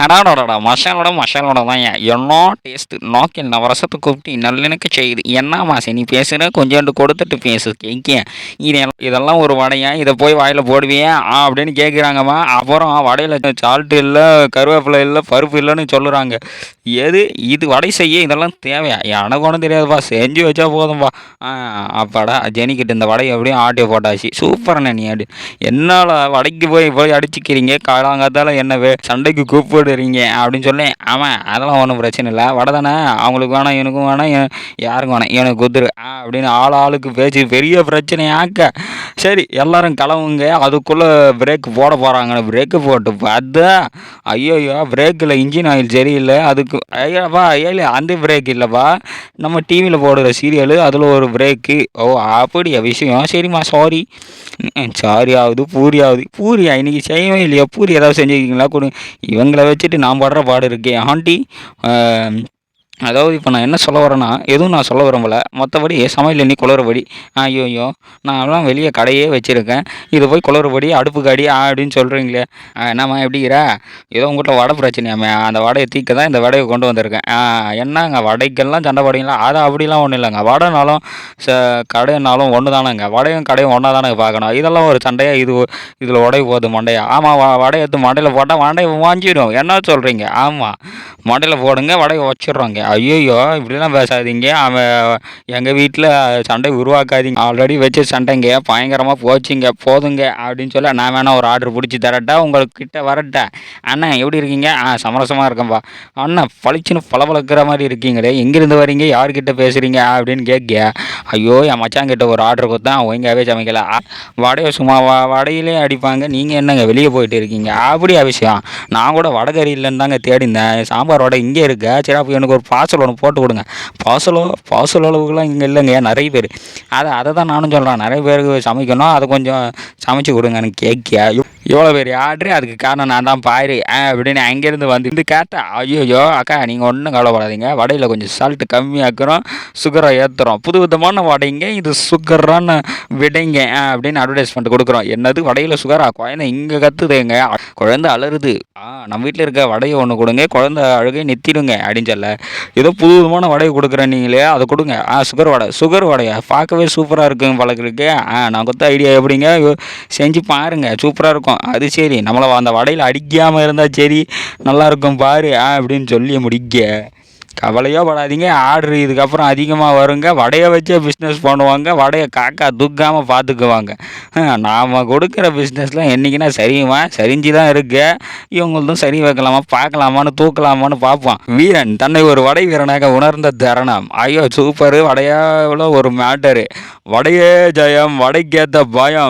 அடாடாடா! மசாலோட தான்யா. என்ன டேஸ்ட்டு. நாக்கில் நவரசத்த கூட்டி நல்லிணக்க செய்யுது. என்ன மாசே நீ பேசுற? கொஞ்சோண்டு கொடுத்துட்டு பேசு. கேக்கேன். இதெல்லாம் ஒரு வடையா? இத போய் வாயில போடுவியா? அப்படின்னு கேட்குறாங்கம்மா. அப்புறம் வடையில சால்ட் இல்ல, கருவேப்பிலை இல்ல, பருப்பு இல்லன்னு சொல்லுறாங்க. எது? இது வடை செய்ய இதெல்லாம் தேவையா? எனக்கு ஒண்ணும் தெரியாதுப்பா. செஞ்சு வச்சா போதும்பா. ஆ அப்பாடா! ஜெனிக்கிட்ட இந்த வடைய எப்படியும் ஆட்டி போட்டாச்சு. சூப்பர்ண்ணே நீ அடி. என்னால வடைக்கு போய் போய் அடிச்சுக்கிறீங்க. காலாங்காத்தால என்ன சண்டைக்கு கூப்பிடுறீங்க அப்படின்னு சொல்லி, ஆமாம் அதெல்லாம் ஒன்றும் பிரச்சனை இல்லை. வடை தானே, அவங்களுக்கு வேணாம், எனக்கும் வேணாம், யாருக்கும் வேணாம், எனக்கு குத்துரு அப்படின்னு ஆளுக்கு பேச்சு பெரிய பிரச்சனையாக்க. சரி எல்லாரும் கிளம்புங்க. அதுக்குள்ளே பிரேக் போட போகிறாங்க. பிரேக்கு போட்டு பார்த்தா ஐயோயோ பிரேக்கில் இன்ஜின் ஆயில் சரியில்லை. அதுக்கு ஐயாப்பா ஏழு அந்த பிரேக் இல்லைப்பா, நம்ம டிவியில் போடுற சீரியலு அதில் ஒரு பிரேக்கு. ஓ அப்படியா விஷயம்? சரிம்மா சாரி. சாரி ஆகுது பூரி ஆகுது. பூரியா இன்னைக்கு செய்யவே இல்லையா? பூரி ஏதாவது செஞ்சுருக்கீங்களா? இவங்கள வச்சுட்டு நான் படுற பாடு இருக்கே ஆண்டி. அதாவது இப்போ நான் என்ன சொல்ல வரேன்னா, எதுவும் நான் சொல்ல விரும்பல. மற்றபடி சமையல் எண்ணி குளறுபடி. ஐயோயோ! நான்லாம் வெளியே கடையே வச்சுருக்கேன். இது போய் குளறுபடி, அடுப்புக்கு அடி அப்படின்னு சொல்கிறீங்களே. என்னம்மா எப்படிங்கிற? ஏதோ உங்கள் வீட்ல வடை பிரச்சனையாமே, அந்த வடையை தீர்க்க தான் இந்த வடையை கொண்டு வந்திருக்கேன். என்னங்க வடைக்கெல்லாம் சண்டை போடுறீங்களா? அது அப்படிலாம் ஒன்றும் இல்லைங்க. வடைனாலும் கடைனாலும் ஒன்று தானேங்க. வடையும் கடையும் ஒன்றா தானே பார்க்கணும். இதெல்லாம் ஒரு சண்டையா? இதில் உடைய போகுது மண்டையா? ஆமாம் வடையை எடுத்து மண்டையில் போட்டால் மண்டையை வாஞ்சிடும். என்ன சொல்கிறீங்க? ஆமாம் மண்டையில் போடுங்க, வடையை வச்சிடுறோங்க. ஐயையோ! இப்படிலாம் பேசாதீங்க. அவன் எங்கள் வீட்டில் சண்டை உருவாக்காதீங்க. ஆல்ரெடி வச்ச சண்டைங்க பயங்கரமாக போச்சுங்க. போதுங்க அப்படின்னு சொல்ல, நான் வேணா ஒரு ஆர்டர் பிடிச்சி தரட்டா? உங்கள்கிட்ட வரட்டா? அண்ணா எப்படி இருக்கீங்க? சமரசமாக இருக்கேன்ப்பா. அண்ணா பளிச்சுன்னு பளபளக்கிற மாதிரி இருக்கீங்களே, எங்கேருந்து வரீங்க? யார்கிட்ட பேசுகிறீங்க அப்படின்னு கேட்க, ஐயோ என் மச்சாங்கிட்ட ஒரு ஆர்டர் கொடுத்தேன், ஒழுங்காகவே சமைக்கல. வடையை சும்மா வடையிலே அடிப்பாங்க, நீங்கள் என்னங்க வெளியே போயிட்டு இருக்கீங்க? அப்படியா விஷயம்? நான் கூட வடகறி இல்லைன்னு தாங்க தேடிந்தேன். சாம்பார் வடை இங்கே இருக்க. சரி அப்போ எனக்கு ஒரு பார்சல் ஒன்று போட்டு கொடுங்க. பார்சல் அளவுக்குலாம் இங்கே இல்லைங்க நிறைய பேர். அதை தான் நானும் சொல்கிறேன். நிறைய பேருக்கு சமைக்கணும், அதை கொஞ்சம் சமைச்சு கொடுங்கன்னு கேட்க, இவ்வளோ பெரிய ஆர்டரு. அதுக்கு காரணம் நான் தான் பாரு அப்படின்னு அங்கேருந்து வந்து கேட்டேன். ஐயோ அக்கா நீங்கள் ஒன்றும் கவலைப்படாதீங்க, வடையில் கொஞ்சம் சால்ட்டு கம்மியாக்குறோம், சுகரை ஏற்றுறோம், புது விதமான வடைங்க, இது சுகரான விடைங்க அப்படின்னு அட்வர்டைஸ்மெண்ட் கொடுக்குறோம். என்னது வடையில் சுகரா? குழந்தை இங்கே கற்றுதுங்க, குழந்தை அலறுது. நம்ம வீட்டில் இருக்க வடையை ஒன்று கொடுங்க, குழந்தை அழுகை நிறுத்திடுங்க அப்படின்னு சொல்ல, ஏதோ புது விதமான வடையை கொடுக்குறேன் நீங்களே, அதை கொடுங்க. சுகர் வடையா? பார்க்கவே சூப்பராக இருக்குங்க பழக்கிறதுக்கு. நான் கொடுத்த ஐடியா எப்படிங்க? செஞ்சு பாருங்கள், சூப்பராக இருக்கும். அது சரி, நம்மளை அந்த வடையில் அடிக்காமல் இருந்தால் சரி, நல்லாயிருக்கும் பாரு அப்படின்னு சொல்லி முடிக்க. கவலையோ படாதீங்க, ஆர்டர் இதுக்கப்புறம் அதிகமாக வருங்க. வடையை வச்சே பிஸ்னஸ் பண்ணுவாங்க. வடையை காக்கா தூக்காமல் பார்த்துக்குவாங்க. நாம் கொடுக்குற பிஸ்னஸ்லாம் என்றைக்குன்னா சரியுமா? சரிஞ்சு தான் இருக்கு. இவங்களும் சரி வைக்கலாமா, பார்க்கலாமான்னு, தூக்கலாமான்னு பார்ப்போம். வீரன் தன்னை ஒரு வடை வீரனாக உணர்ந்த தருணம். ஐயோ சூப்பரு! வடையாவில் ஒரு மேட்டரு. வடையே ஜெயம், வடைக்கேற்ற பயம்.